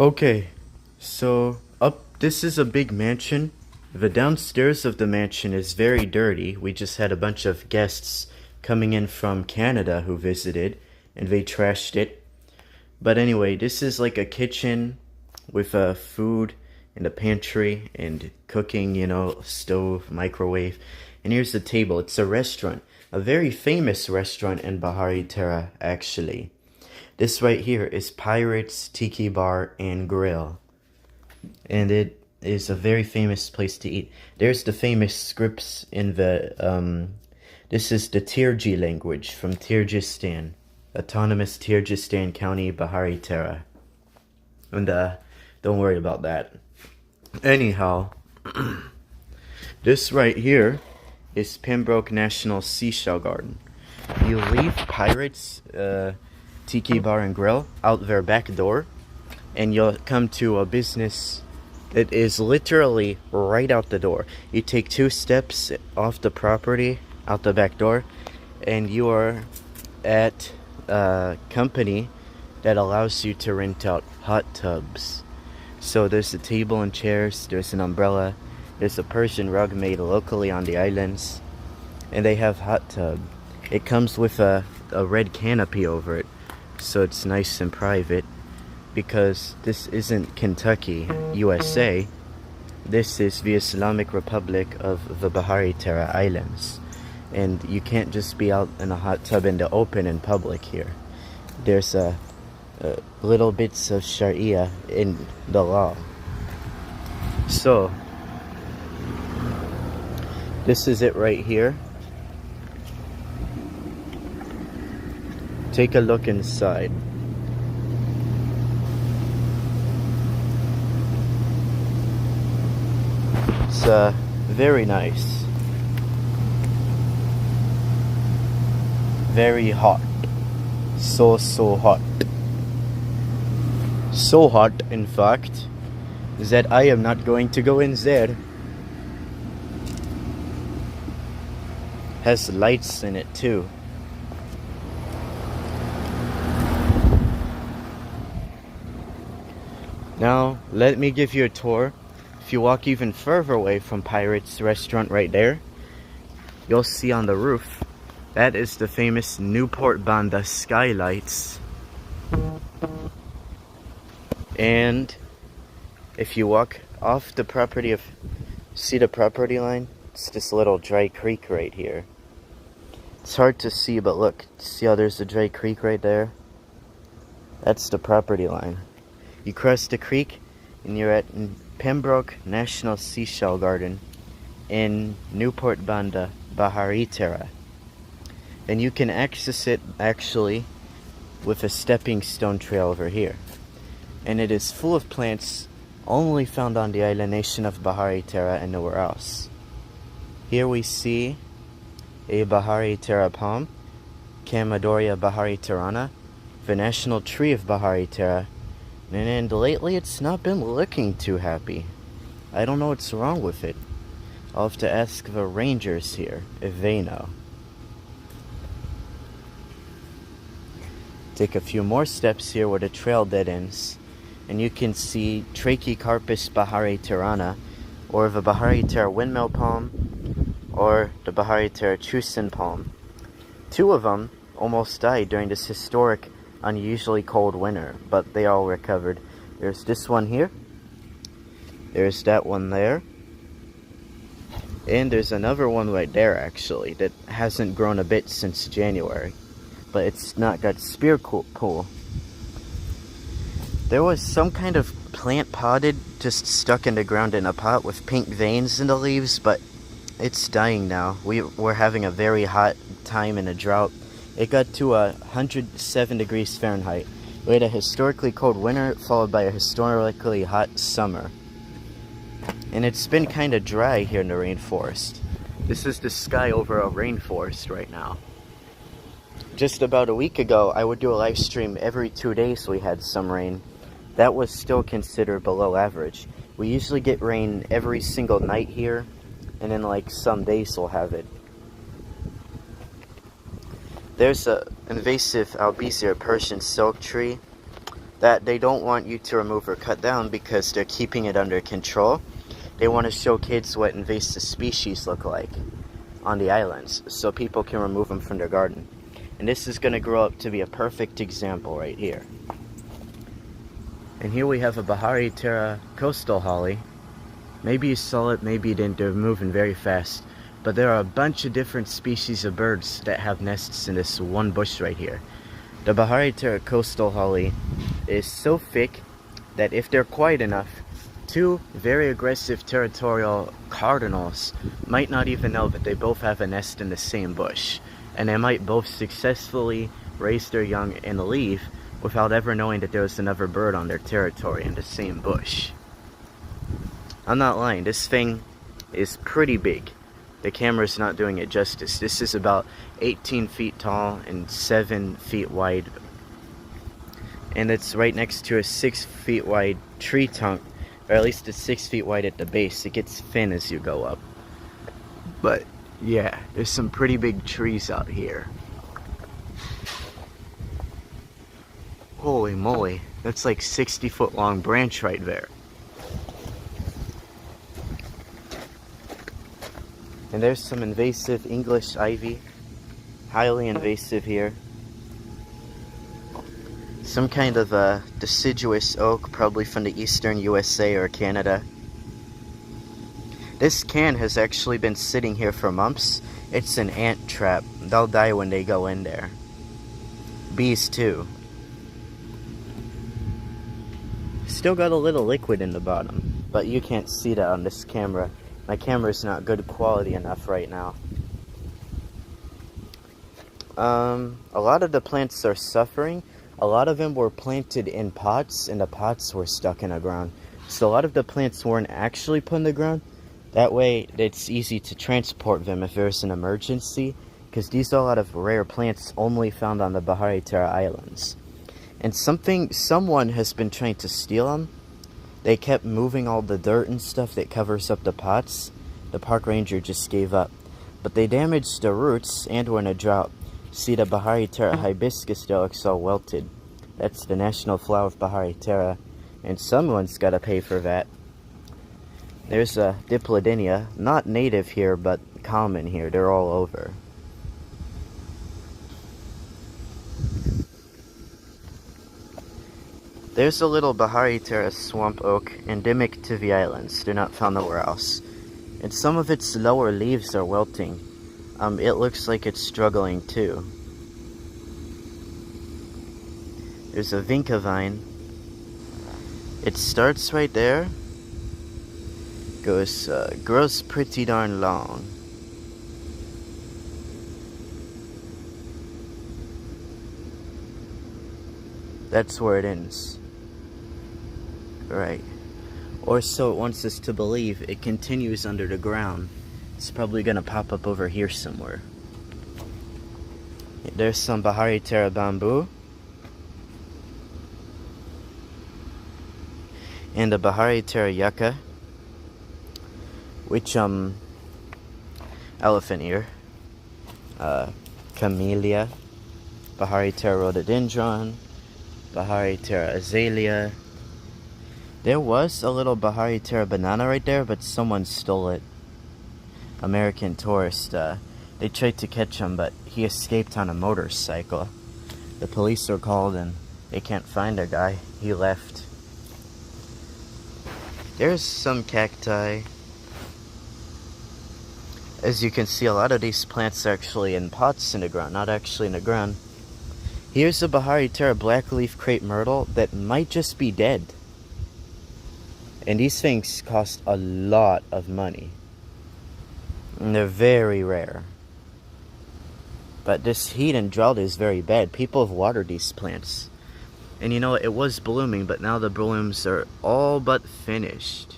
Okay, so this is a big mansion. The downstairs of the mansion is very dirty. We just had a bunch of guests coming in from Canada who visited, and they trashed it. But anyway, this is like a kitchen with food and a pantry and cooking, stove, microwave. And here's the table. It's a restaurant, a very famous restaurant in Bahariterra, actually. This right here is Pirates Tiki Bar and Grill. And it is a very famous place to eat. There's the famous scripts in the, this is the Tirji language from Tirgistan. Autonomous Tirgistan County, Bahariterra. And, don't worry about that. Anyhow, this right here is Pembroke National Seashell Garden. You leave Pirates, Tiki Bar and Grill out their back door, and you'll come to a business that is literally right out the door. You take 2 steps off the property, out the back door, and you are at a company that allows you to rent out hot tubs. So there's a table and chairs, there's an umbrella, there's a Persian rug made locally on the islands, and they have hot tub. It comes with a red canopy over it, so it's nice and private, because this isn't Kentucky, USA. This is the Islamic Republic of the Bahariterra Islands, and you can't just be out in a hot tub in the open in public here. There's little bits of Sharia in the law. So this is it right here. Take a look inside. It's very nice. Very hot. So hot. So hot, in fact, that I am not going to go in there. Has lights in it too. Now, let me give you a tour. If you walk even further away from Pirates Restaurant right there, you'll see on the roof, that is the famous Newport Banda skylights. And if you walk off the property see the property line? It's this little dry creek right here. It's hard to see, but look, see how there's a dry creek right there? That's the property line. You cross the creek and you're at Pembroke National Seashell Garden in Newport Banda, Bahariterra. And you can access it actually with a stepping stone trail over here. And it is full of plants only found on the island nation of Bahariterra and nowhere else. Here we see a Bahariterra palm, Camadoria bahariterrana, the national tree of Bahariterra. And lately it's not been looking too happy. I don't know what's wrong with it. I'll have to ask the rangers here if they know. Take a few more steps here where the trail dead ends, and you can see Trachycarpus bahariterrana, or the Bahariterra windmill palm, or the Bahariterra chusin palm. 2 of them almost died during this historic, unusually cold winter, but they all recovered. There's this one here, there's that one there, and there's another one right there actually that hasn't grown a bit since January, but it's not got spear pull. There was some kind of plant potted, just stuck in the ground in a pot with pink veins in the leaves, but it's dying now. We're having a very hot time in a drought. It got to 107 degrees Fahrenheit. We had a historically cold winter followed by a historically hot summer. And it's been kind of dry here in the rainforest. This is the sky over a rainforest right now. Just about a week ago, I would do a live stream every 2 days we had some rain. That was still considered below average. We usually get rain every single night here, and then like some days we'll have it. There's an invasive Albizia Persian silk tree. that they don't want you to remove or cut down because they're keeping it under control. They want to show kids what invasive species look like on the islands so people can remove them from their garden. And this is going to grow up to be a perfect example right here. And here we have a Bahariterra coastal holly. Maybe you saw it, maybe you didn't. They're moving very fast. But there are a bunch of different species of birds that have nests in this one bush right here. The Bahariterra coastal holly is so thick that if they're quiet enough, two very aggressive territorial cardinals might not even know that they both have a nest in the same bush. And they might both successfully raise their young and leave without ever knowing that there was another bird on their territory in the same bush. I'm not lying, this thing is pretty big. The camera's not doing it justice. This is about 18 feet tall and 7 feet wide. And it's right next to a 6 feet wide tree trunk, or at least it's 6 feet wide at the base. It gets thin as you go up. But yeah, there's some pretty big trees out here. Holy moly, that's like 60-foot long branch right there. And there's some invasive English ivy, highly invasive here. Some kind of a deciduous oak, probably from the eastern USA or Canada. This can has actually been sitting here for months. It's an ant trap. They'll die when they go in there. Bees too. Still got a little liquid in the bottom, but you can't see that on this camera. My camera's not good quality enough right now. A lot of the plants are suffering. A lot of them were planted in pots, and the pots were stuck in the ground. So a lot of the plants weren't actually put in the ground. That way, it's easy to transport them if there's an emergency, because these are a lot of rare plants only found on the Bahariterra Islands. And someone has been trying to steal them. They kept moving all the dirt and stuff that covers up the pots. The park ranger just gave up. But they damaged the roots and were in a drought. See, the Bahariterra hibiscus there looks all wilted. That's the national flower of Bahariterra. And someone's got to pay for that. There's a Diplodenia, not native here, but common here. They're all over. There's a little Bahariterra swamp oak, endemic to the islands. They're not found nowhere else. And some of its lower leaves are wilting. It looks like it's struggling too. There's a vinca vine. It starts right there. Grows pretty darn long. That's where it ends. Right. Or so it wants us to believe. It continues under the ground. It's probably gonna pop up over here somewhere. There's some Bahariterra bamboo. And a Bahariterra yucca. Which, elephant ear. Camellia. Bahariterra rhododendron. Bahariterra azalea. There was a little Bahariterra banana right there, but someone stole it. American tourist. They tried to catch him, but he escaped on a motorcycle. The police were called and they can't find the guy. He left. There's some cacti. As you can see, a lot of these plants are actually in pots in the ground, not actually in the ground. Here's a Bahariterra blackleaf crepe myrtle that might just be dead. And these things cost a lot of money. And they're very rare. But this heat and drought is very bad. People have watered these plants. And you know, it was blooming, but now the blooms are all but finished.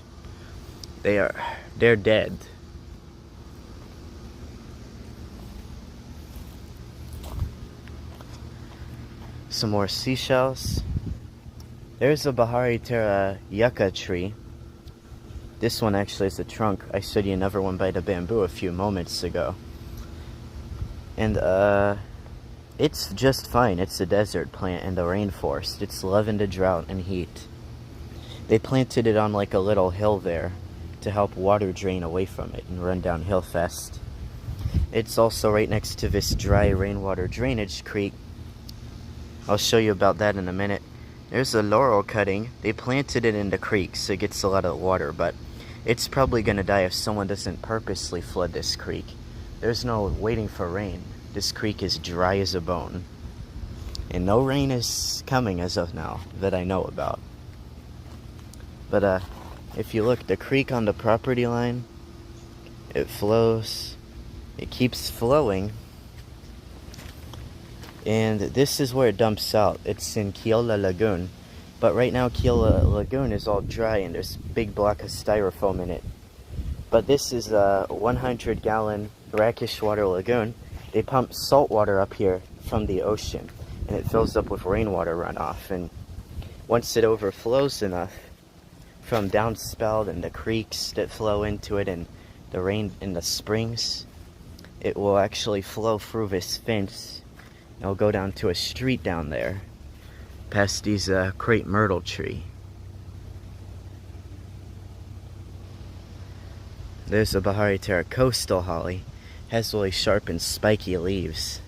They're dead. Some more seashells. There's a Bahariterra yucca tree. This one actually is a trunk. I showed you another one by the bamboo a few moments ago. And It's just fine. It's a desert plant in the rainforest. It's loving the drought and heat. They planted it on like a little hill there to help water drain away from it and run downhill fast. It's also right next to this dry rainwater drainage creek. I'll show you about that in a minute. There's a laurel cutting. They planted it in the creek so it gets a lot of water, but it's probably going to die if someone doesn't purposely flood this creek. There's no waiting for rain. This creek is dry as a bone. And no rain is coming as of now that I know about. But if you look, the creek on the property line, it flows. It keeps flowing. And this is where it dumps out. It's in Keola Lagoon. But right now Keola Lagoon is all dry and there's a big block of styrofoam in it. But this is a 100-gallon brackish water lagoon. They pump salt water up here from the ocean and it fills up with rainwater runoff. And once it overflows enough from downspout and the creeks that flow into it and the rain in the springs, it will actually flow through this fence. It'll go down to a street down there, past these crepe myrtle tree. There's a Bahariterra coastal holly. Has really sharp and spiky leaves.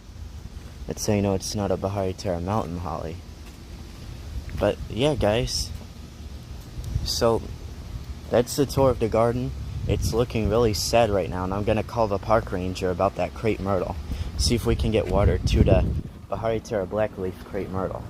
That's how you know it's not a Bahariterra mountain holly. But yeah, guys. So that's the tour of the garden. It's looking really sad right now, and I'm gonna call the park ranger about that crepe myrtle. See if we can get water to the Bahariterra blackleaf crepe myrtle.